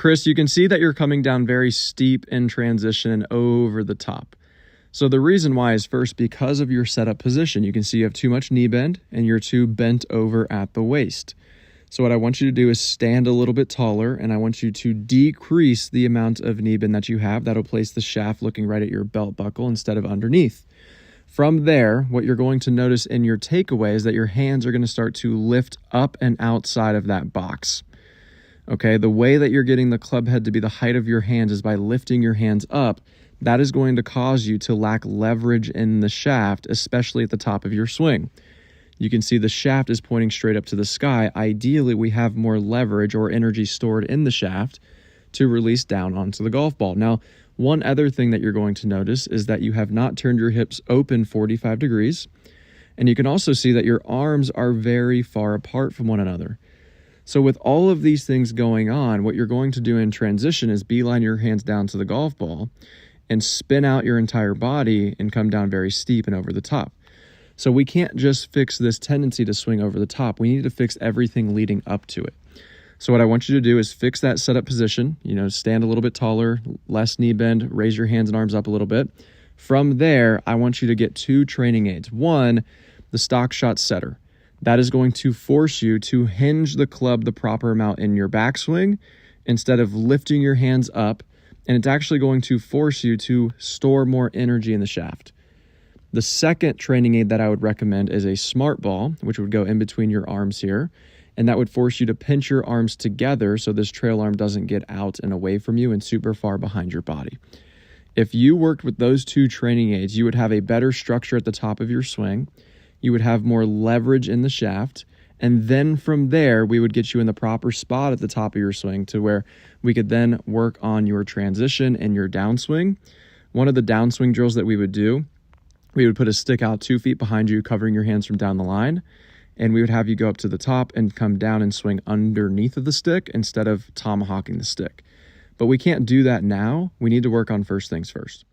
Chris, you can see that you're coming down very steep in transition and over the top. So the reason why is first because of your setup position. You can see you have too much knee bend and you're too bent over at the waist. So what I want you to do is stand a little bit taller, and I want you to decrease the amount of knee bend that you have. That'll place the shaft looking right at your belt buckle instead of underneath. From there, what you're going to notice in your takeaway is that your hands are going to start to lift up and outside of that box. Okay, the way that you're getting the club head to be the height of your hands is by lifting your hands up. That is going to cause you to lack leverage in the shaft, especially at the top of your swing. You can see the shaft is pointing straight up to the sky. Ideally, we have more leverage or energy stored in the shaft to release down onto the golf ball. Now, one other thing that you're going to notice is that you have not turned your hips open 45 degrees. And you can also see that your arms are very far apart from one another. So with all of these things going on, what you're going to do in transition is beeline your hands down to the golf ball and spin out your entire body and come down very steep and over the top. So we can't just fix this tendency to swing over the top. We need to fix everything leading up to it. So what I want you to do is fix that setup position, stand a little bit taller, less knee bend, raise your hands and arms up a little bit. From there, I want you to get two training aids. One, the stock shot setter. That is going to force you to hinge the club the proper amount in your backswing instead of lifting your hands up. And it's actually going to force you to store more energy in the shaft. The second training aid that I would recommend is a smart ball, which would go in between your arms here. And that would force you to pinch your arms together so this trail arm doesn't get out and away from you and super far behind your body. If you worked with those two training aids, you would have a better structure at the top of your swing. You would have more leverage in the shaft. And then from there, we would get you in the proper spot at the top of your swing to where we could then work on your transition and your downswing. One of the downswing drills that we would do, we would put a stick out 2 feet behind you, covering your hands from down the line. And we would have you go up to the top and come down and swing underneath of the stick instead of tomahawking the stick. But we can't do that now. We need to work on first things first.